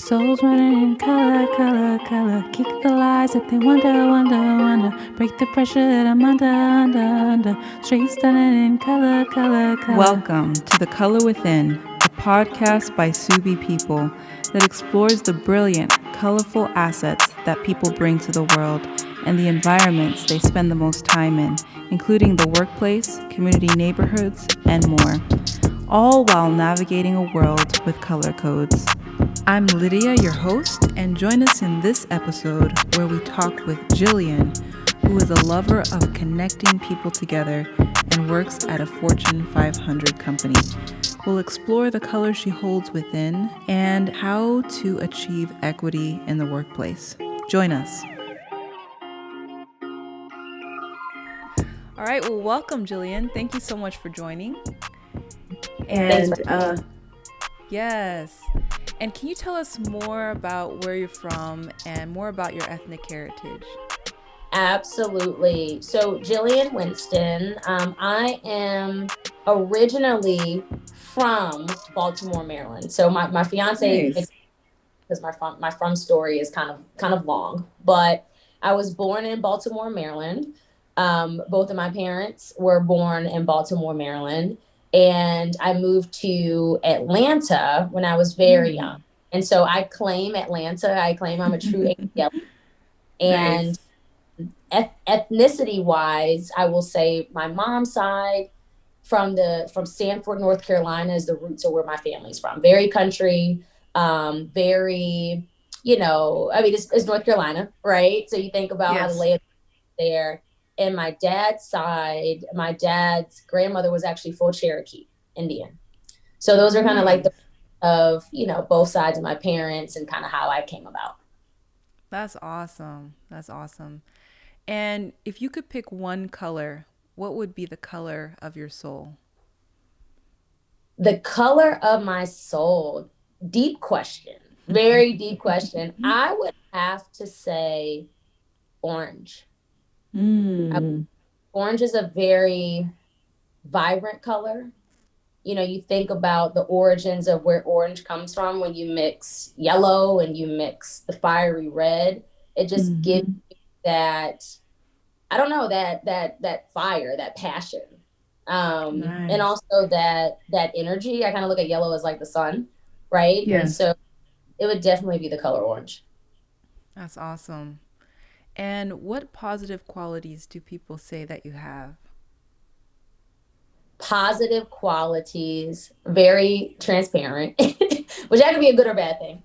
souls running in color, color, color. Kick the lies that they wonder, wonder, wonder. Break the pressure that I'm under, under, under. Straight stunning in color, color, color. Welcome to The Color Within, a podcast by SuubiPeople that explores the brilliant, colorful assets that people bring to the world and the environments they spend the most time in, including the workplace, community neighborhoods, and more. All while navigating a world with color codes. I'm Lydia, your host, and join us in this episode where we talked with Jillian, who is a lover of connecting people together and works at a Fortune 500 company. We'll explore the color she holds within and how to achieve equity in the workplace. Join us. All right, well, welcome, Jillian. Thank you so much for joining. And yes. And can you tell us more about where you're from and more about your ethnic heritage? Absolutely. So Jillian Winston, I am originally from Baltimore, Maryland. So my fiance, Nice. because my from story is kind of long, but I was born in Baltimore, Maryland. Both of my parents were born in Baltimore, Maryland. And I moved to Atlanta when I was very young. And so I claim Atlanta. I claim I'm a true ATL. And ethnicity wise, I will say my mom's side from Sanford, North Carolina is the roots of where my family's from. Very country, very, it's North Carolina, right? So you think about how to lay it there. And my dad's side, my dad's grandmother was actually full Cherokee Indian. So those are kind of like the of, both sides of my parents and kind of how I came about. That's awesome. That's awesome. And if you could pick one color, what would be the color of your soul? The color of my soul, deep question, very deep question. I would have to say orange. Orange is a very vibrant color. You think about the origins of where orange comes from when you mix yellow and you mix the fiery red. It just gives you that, I don't know, that fire, that passion. Nice. And also that energy. I kind of look at yellow as like the sun, right? Yes. And so it would definitely be the color orange. That's awesome. And what positive qualities do people say that you have? Positive qualities, very transparent, which that could be a good or bad thing.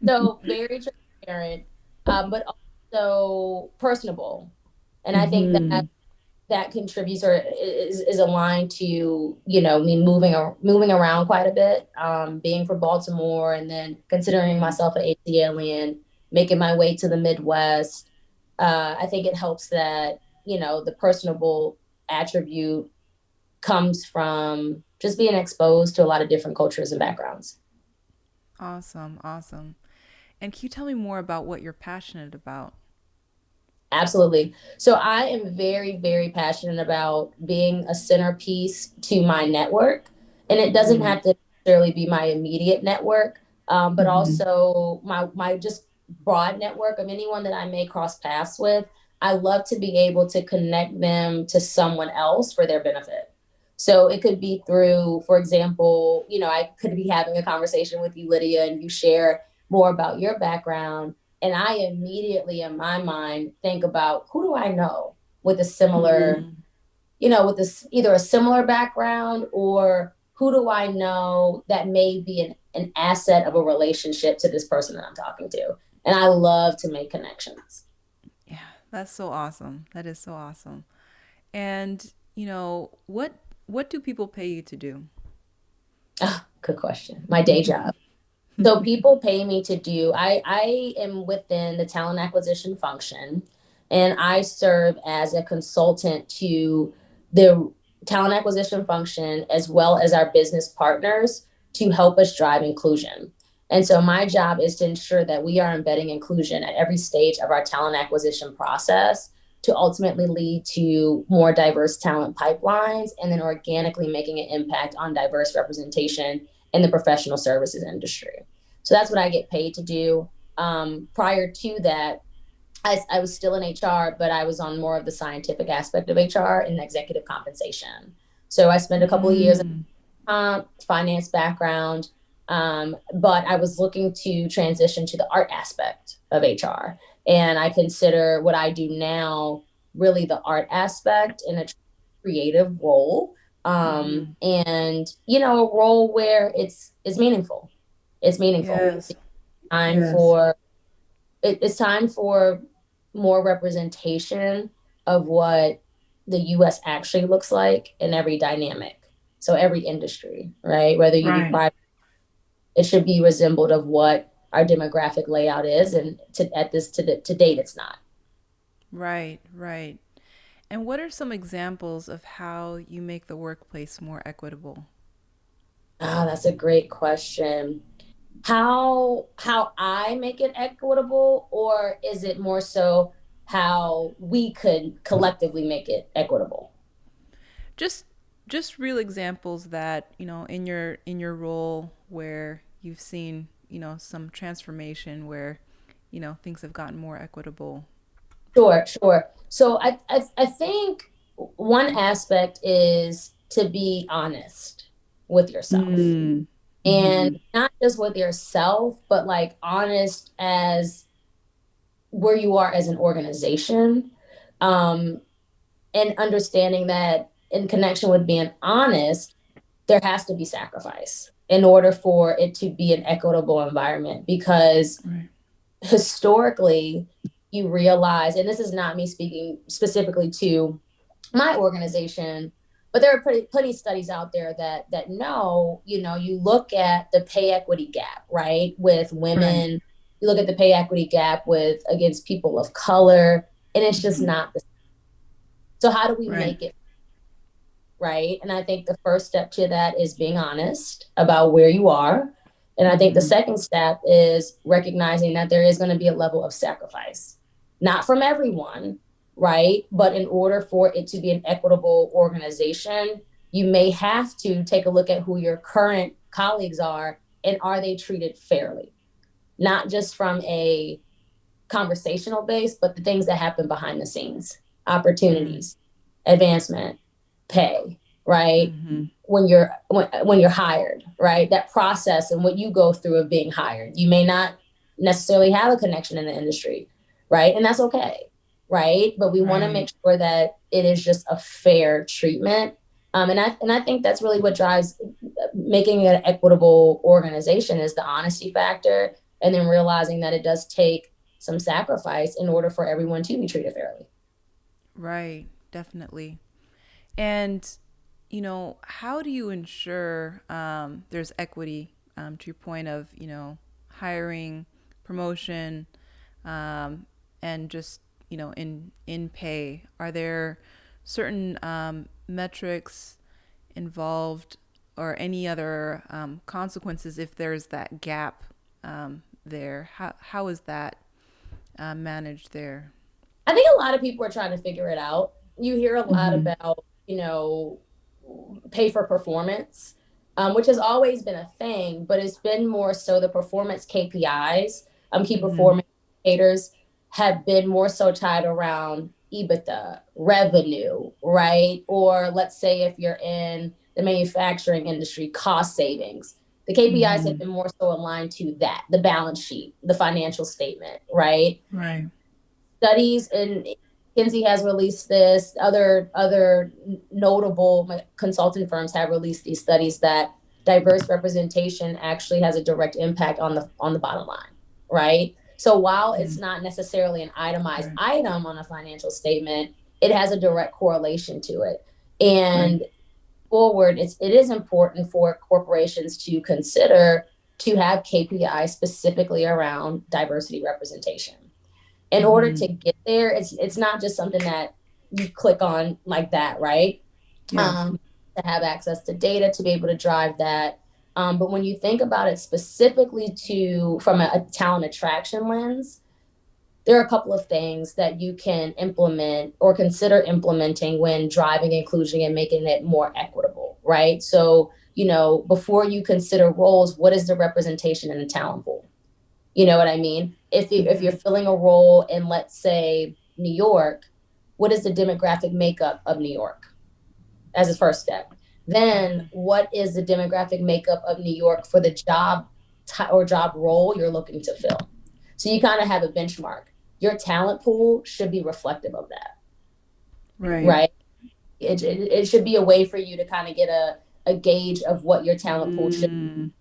So very transparent, but also personable. And I think that contributes or is aligned to, me moving around quite a bit, being from Baltimore and then considering myself an ATLian, making my way to the Midwest. I think it helps that, the personable attribute comes from just being exposed to a lot of different cultures and backgrounds. Awesome. Awesome. And can you tell me more about what you're passionate about? Absolutely. So I am very, very passionate about being a centerpiece to my network. And it doesn't have to necessarily be my immediate network, but also my just broad network of anyone that I may cross paths with. I love to be able to connect them to someone else for their benefit. So it could be through, for example, I could be having a conversation with you, Lydia, and you share more about your background. And I immediately, in my mind, think about who do I know with a similar, with this either a similar background, or who do I know that may be an asset of a relationship to this person that I'm talking to. And I love to make connections. Yeah, that's so awesome. That is so awesome. And, what do people pay you to do? Good question. My day job. So people pay me to do, I am within the talent acquisition function, and I serve as a consultant to the talent acquisition function as well as our business partners to help us drive inclusion. And so my job is to ensure that we are embedding inclusion at every stage of our talent acquisition process to ultimately lead to more diverse talent pipelines and then organically making an impact on diverse representation in the professional services industry. So that's what I get paid to do. Prior to that, I was still in HR, but I was on more of the scientific aspect of HR and executive compensation. So I spent a couple of years in finance background, but I was looking to transition to the art aspect of HR. And I consider what I do now really the art aspect in a creative role. And, you know, a role where it's meaningful. It's meaningful. Yes. It's time Yes. for it's time for more representation of what the US actually looks like in every dynamic. So every industry, right? Whether you be Right. private, it should be resembled of what our demographic layout is. And to date, it's not. Right, right. And what are some examples of how you make the workplace more equitable? Ah, that's a great question. How I make it equitable, or is it more so how we could collectively make it equitable? Just just real examples that, in your role where you've seen, some transformation where, things have gotten more equitable. Sure, sure. So I think one aspect is to be honest with yourself. Mm. And not just with yourself, but like honest as where you are as an organization. Um, and understanding that in connection with being honest, there has to be sacrifice in order for it to be an equitable environment. Because Right. historically, you realize, and this is not me speaking specifically to my organization, but there are plenty of studies out there that know, you know, you look at the pay equity gap, right, with Right. women, you look at the pay equity gap with against people of color, and it's just not the. So how do we Right. make it right? And I think the first step to that is being honest about where you are. And I think the second step is recognizing that there is going to be a level of sacrifice, not from everyone, right? But in order for it to be an equitable organization, you may have to take a look at who your current colleagues are and are they treated fairly, not just from a conversational base, but the things that happen behind the scenes, opportunities, advancement, pay, right? When you're hired, right? That process and what you go through of being hired. You may not necessarily have a connection in the industry, right? And that's okay, right? But we want to make sure that it is just a fair treatment. And I think that's really what drives making it an equitable organization is the honesty factor, and then realizing that it does take some sacrifice in order for everyone to be treated fairly. Right. Definitely. And, how do you ensure there's equity to your point of, hiring, promotion, and just, in pay? Are there certain metrics involved or any other consequences if there's that gap there? How is that managed there? I think a lot of people are trying to figure it out. You hear a lot about, you know, pay for performance, which has always been a thing, but it's been more so the performance KPIs, key performance indicators have been more so tied around EBITDA, revenue, right? Or let's say if you're in the manufacturing industry, cost savings. The KPIs have been more so aligned to that, the balance sheet, the financial statement, right? Right. Studies, and Kinsey has released this, other notable consulting firms have released these studies that diverse representation actually has a direct impact on the bottom line, right? So while it's not necessarily an itemized item on a financial statement, it has a direct correlation to it. And forward, it is important for corporations to consider to have KPIs specifically around diversity representation. In order to get there, it's not just something that you click on like that, right? Yes. To have access to data to be able to drive that. But when you think about it specifically to from a talent attraction lens, there are a couple of things that you can implement or consider implementing when driving inclusion and making it more equitable, right? So, you know, before you consider roles, what is the representation in the talent pool? You know what I mean? If you're filling a role in, let's say, New York, what is the demographic makeup of New York as a first step? Then what is the demographic makeup of New York for the job or job role you're looking to fill? So you kind of have a benchmark. Your talent pool should be reflective of that, right? It should be a way for you to kind of get a gauge of what your talent pool should be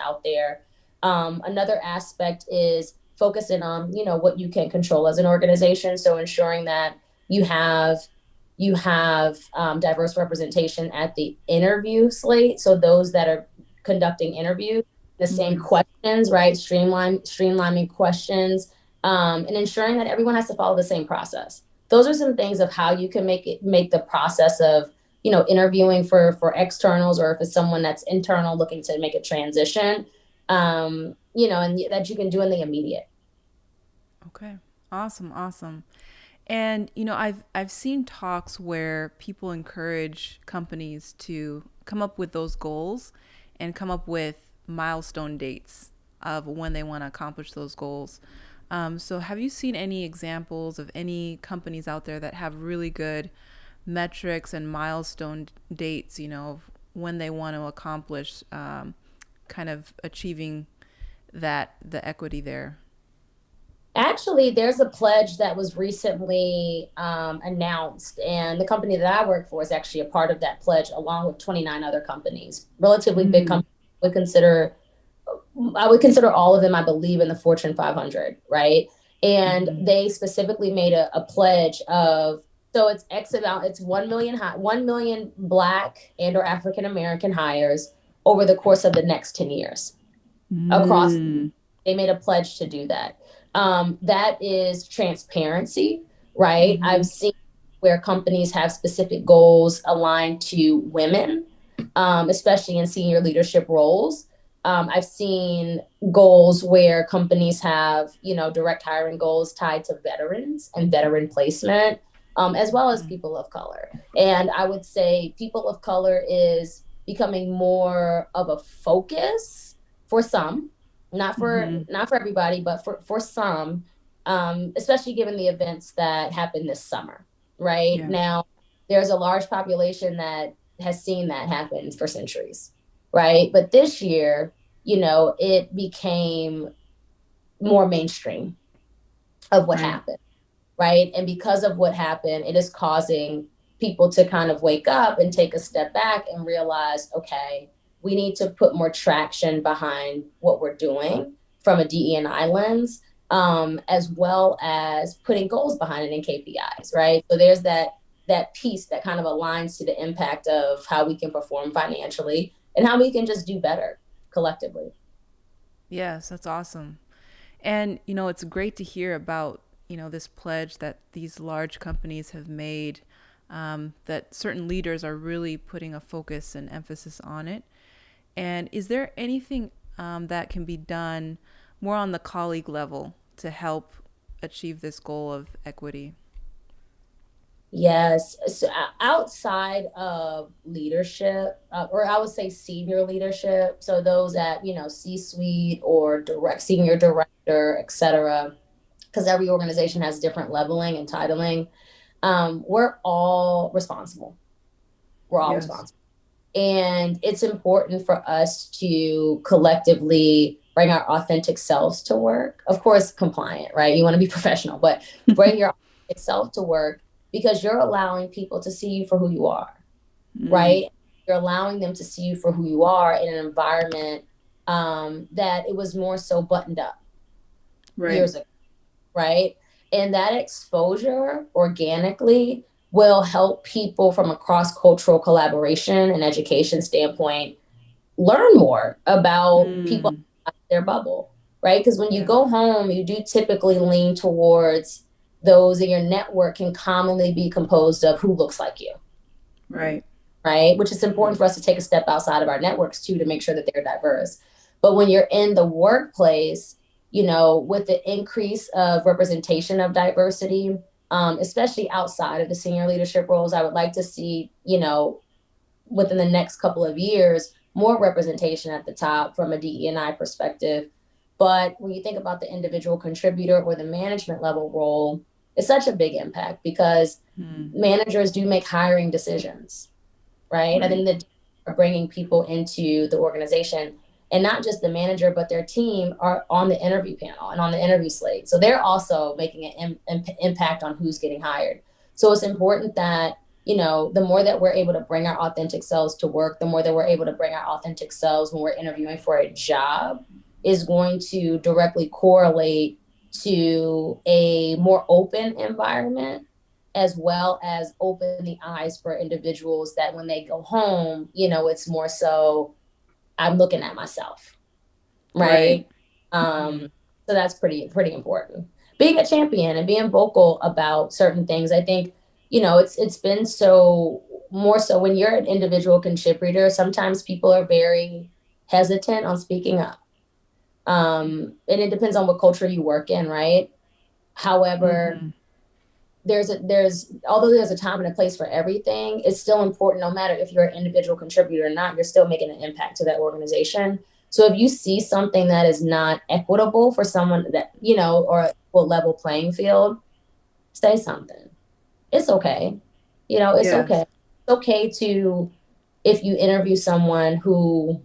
out there. Another aspect is focusing on, what you can control as an organization. So ensuring that you have diverse representation at the interview slate. So those that are conducting interviews, the same questions, right? Streamlining questions, and ensuring that everyone has to follow the same process. Those are some things of how you can make the process of, interviewing for externals, or if it's someone that's internal looking to make a transition, and that you can do in the immediate. Okay. Awesome. And I've seen talks where people encourage companies to come up with those goals and come up with milestone dates of when they want to accomplish those goals. So have you seen any examples of any companies out there that have really good metrics and milestone dates, of when they want to accomplish kind of achieving the equity there? Actually, there's a pledge that was recently announced, and the company that I work for is actually a part of that pledge, along with 29 other companies, relatively big companies. I would consider all of them, I believe, in the Fortune 500, right? And they specifically made a pledge of, so it's it's 1 million Black and or African American hires over the course of the next 10 years across. They made a pledge to do that. That is transparency, right? I've seen where companies have specific goals aligned to women, especially in senior leadership roles. I've seen goals where companies have, direct hiring goals tied to veterans and veteran placement, as well as people of color. And I would say people of color is becoming more of a focus for some, not for everybody, but for some, especially given the events that happened this summer. Right now, there's a large population that has seen that happen for centuries, right? But this year, it became more mainstream of what happened, right? And because of what happened, it is causing people to kind of wake up and take a step back and realize, okay, we need to put more traction behind what we're doing from a DE&I lens, as well as putting goals behind it in KPIs, right? So there's that piece that kind of aligns to the impact of how we can perform financially and how we can just do better collectively. Yes, that's awesome. And, it's great to hear about, this pledge that these large companies have made, that certain leaders are really putting a focus and emphasis on it. And is there anything that can be done more on the colleague level to help achieve this goal of equity? Yes. So outside of leadership, or I would say senior leadership, so those at, C-suite or senior director, et cetera, because every organization has different leveling and titling, we're all responsible. We're all responsible. And it's important for us to collectively bring our authentic selves to work. Of course, compliant, right? You want to be professional, but bring your authentic self to work, because you're allowing people to see you for who you are, right? You're allowing them to see you for who you are in an environment that it was more so buttoned up years ago, right? And that exposure organically will help people from a cross-cultural collaboration and education standpoint learn more about people outside their bubble, right? Because when you go home, you do typically lean towards those in your network can commonly be composed of who looks like you. Right. Which is important for us to take a step outside of our networks too, to make sure that they're diverse. But when you're in the workplace, with the increase of representation of diversity, especially outside of the senior leadership roles, I would like to see, within the next couple of years, more representation at the top from a DE&I perspective. But when you think about the individual contributor or the management level role, it's such a big impact because managers do make hiring decisions, right? I think that are bringing people into the organization, and not just the manager, but their team are on the interview panel and on the interview slate. So they're also making an impact on who's getting hired. So it's important that, you know, the more that we're able to bring our authentic selves to work, the more that we're able to bring our authentic selves when we're interviewing for a job is going to directly correlate to a more open environment, as well as open the eyes for individuals that when they go home, you know, it's more so I'm looking at myself, right? So that's pretty important. Being a champion and being vocal about certain things, I think, you know, it's been so more so when you're an individual contributor, sometimes people are very hesitant on speaking up. And it depends on what culture you work in, right? However, although there's a time and a place for everything, it's still important, no matter if you're an individual contributor or not, you're still making an impact to that organization. So if you see something that is not equitable for someone that, you know, or a level playing field, say something. It's okay. You know, it's okay. It's okay to, if you interview someone who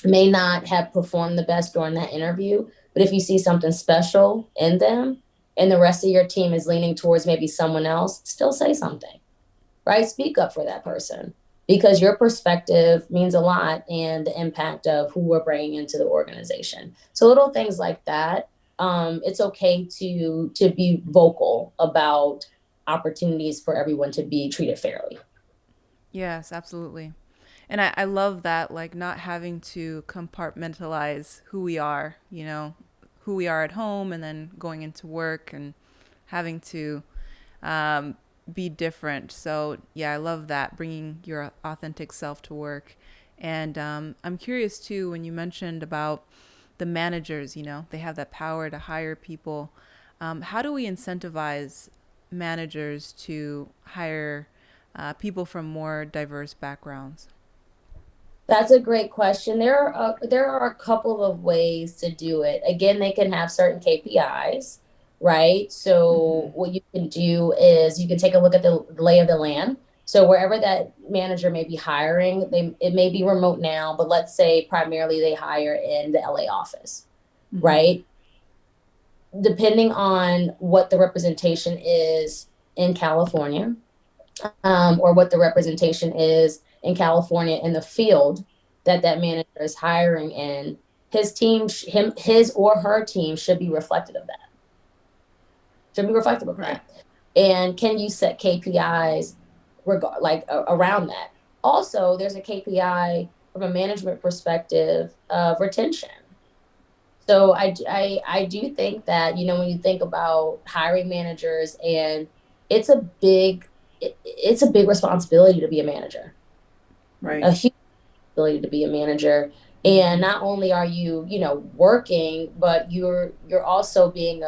may not have performed the best during that interview, but if you see something special in them and the rest of your team is leaning towards maybe someone else, still say something, right? Speak up for that person, because your perspective means a lot and the impact of who we're bringing into the organization. So little things like that. It's okay to be vocal about opportunities for everyone to be treated fairly. Yes, absolutely. And I love that, like, not having to compartmentalize who we are, you know, who we are at home and then going into work and having to be different. So, yeah, I love that, bringing your authentic self to work. And I'm curious, too, when you mentioned about the managers, you know, they have that power to hire people. How do we incentivize managers to hire people from more diverse backgrounds? That's a great question. There are a couple of ways to do it. Again, they can have certain KPIs, right? So what you can do is you can take a look at the lay of the land. So wherever that manager may be hiring, it may be remote now, but let's say primarily they hire in the LA office, right? Depending on what the representation is in California, or what the representation is in California in the field that manager is hiring in, his or her team should be reflective of that. Should be reflective of that. And can you set KPIs around that? Also, there's a KPI from a management perspective of retention. So I do think that, you know, when you think about hiring managers, and it's a big responsibility to be a manager, Right. a huge responsibility to be a manager. And not only are you, you know, working, but you're also being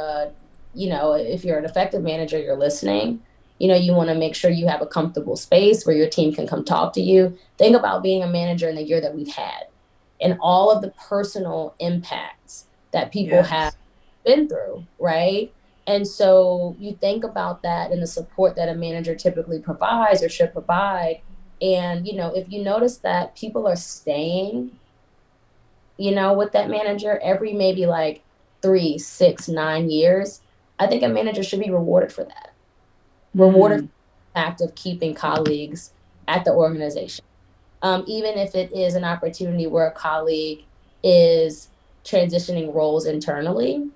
you know, if you're an effective manager, you're listening. You know, you want to make sure you have a comfortable space where your team can come talk to you. Think about being a manager in the year that we've had and all of the personal impacts that people have been through, right? And so you think about that and the support that a manager typically provides or should provide. And, you know, if you notice that people are staying, you know, with that manager every maybe like 3, 6, 9 years, I think a manager should be rewarded for that. Rewarded for the fact of keeping colleagues at the organization. Even if it is an opportunity where a colleague is transitioning roles internally,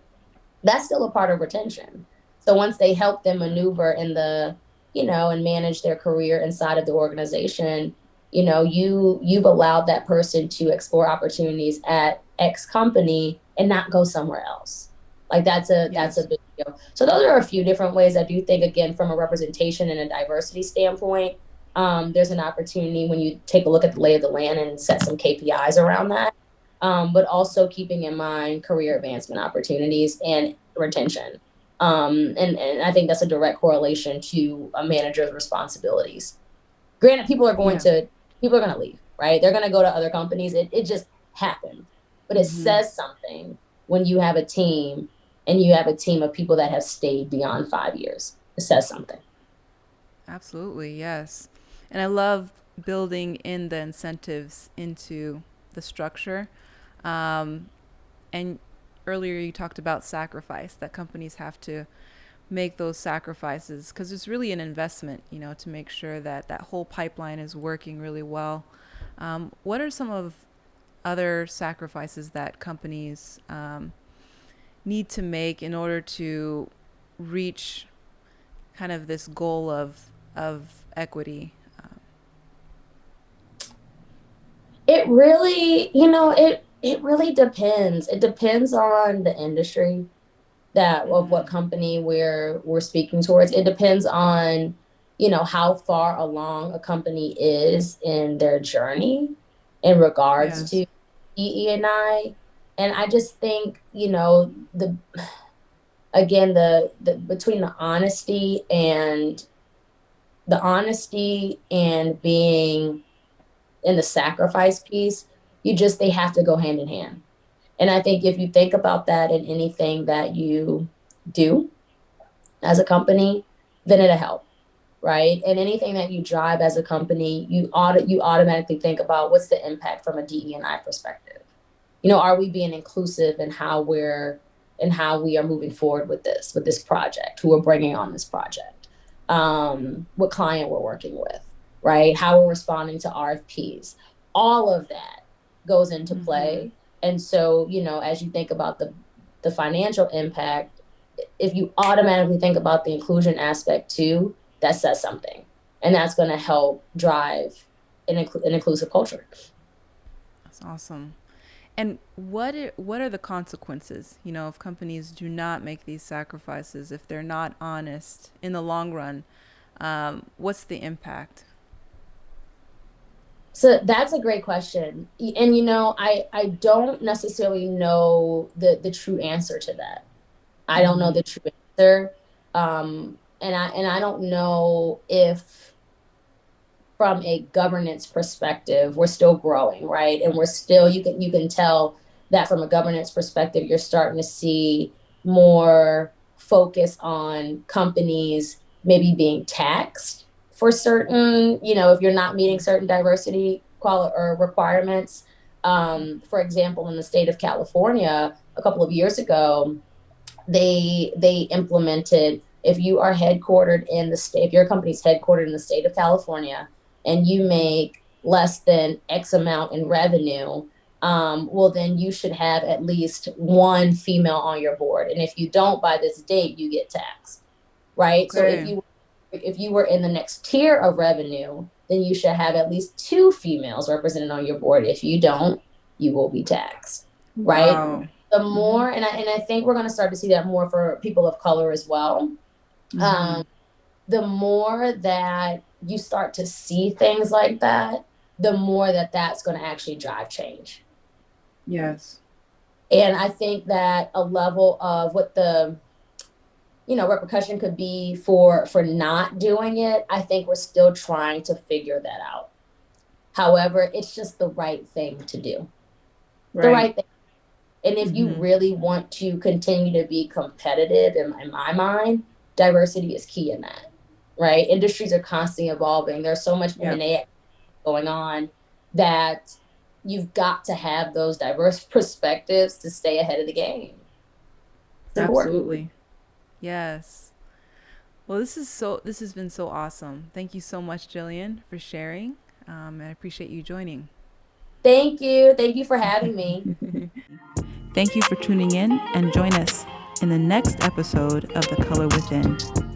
that's still a part of retention. So once they help them maneuver in the, you know, and manage their career inside of the organization, you know, you've allowed that person to explore opportunities at X company and not go somewhere else. Like that's a big deal. So those are a few different ways. I do think, again, from a representation and a diversity standpoint, there's an opportunity when you take a look at the lay of the land and set some KPIs around that. But also keeping in mind career advancement opportunities and retention. And I think that's a direct correlation to a manager's responsibilities. Granted, people are going to leave, right? They're going to go to other companies. It just happens, but it says something when you have a team and you have a team of people that have stayed beyond 5 years. It says something. Absolutely, yes. And I love building in the incentives into the structure. And earlier you talked about sacrifice, that companies have to make those sacrifices because it's really an investment, to make sure that that whole pipeline is working really well. What are some of other sacrifices that companies need to make in order to reach kind of this goal of equity? It really, it really depends. It depends on the industry that of what company we're speaking towards. It depends on, how far along a company is in their journey in regards Yes. to DE&I. And I just think, the again the between the honesty and being in the sacrifice piece, they have to go hand in hand. And I think if you think about that in anything that you do as a company, then it'll help, right? And anything that you drive as a company, you automatically think about what's the impact from a DE&I perspective. Are we being inclusive in how we are moving forward with this project, who we're bringing on this project, what client we're working with, right? How we're responding to RFPs. All of that goes into play. And so, as you think about the financial impact, if you automatically think about the inclusion aspect too, that says something. And that's going to help drive an inclusive culture. That's awesome. And what are the consequences, if companies do not make these sacrifices, if they're not honest in the long run? What's the impact? So that's a great question. And, I don't necessarily know the true answer to that. I don't know the true answer. And I don't know if from a governance perspective, we're still growing, right? And you can tell that from a governance perspective, you're starting to see more focus on companies maybe being taxed for certain, if you're not meeting certain diversity or requirements. For example, in the state of California, a couple of years ago, they implemented, if you are headquartered in the state, if your company's headquartered in the state of California and you make less than X amount in revenue, well, then you should have at least one female on your board. And if you don't by this date, you get taxed, right? Okay. So if you were in the next tier of revenue, then you should have at least 2 females represented on your board. If you don't, you will be taxed, right? Wow. The more, and I think we're going to start to see that more for people of color as well. The more that you start to see things like that, the more that's going to actually drive change. Yes. And I think that a level of what the repercussion could be for not doing it, I think we're still trying to figure that out. However, it's just the right thing to do. Right. The right thing. And if you really want to continue to be competitive, in my mind, diversity is key in that, right? Industries are constantly evolving. There's so much M&A going on that you've got to have those diverse perspectives to stay ahead of the game. It's Absolutely. important. Yes. Well, this has been so awesome. Thank you so much, Jillian, for sharing. And I appreciate you joining. Thank you. Thank you for having me. Thank you for tuning in, and join us in the next episode of The Color Within.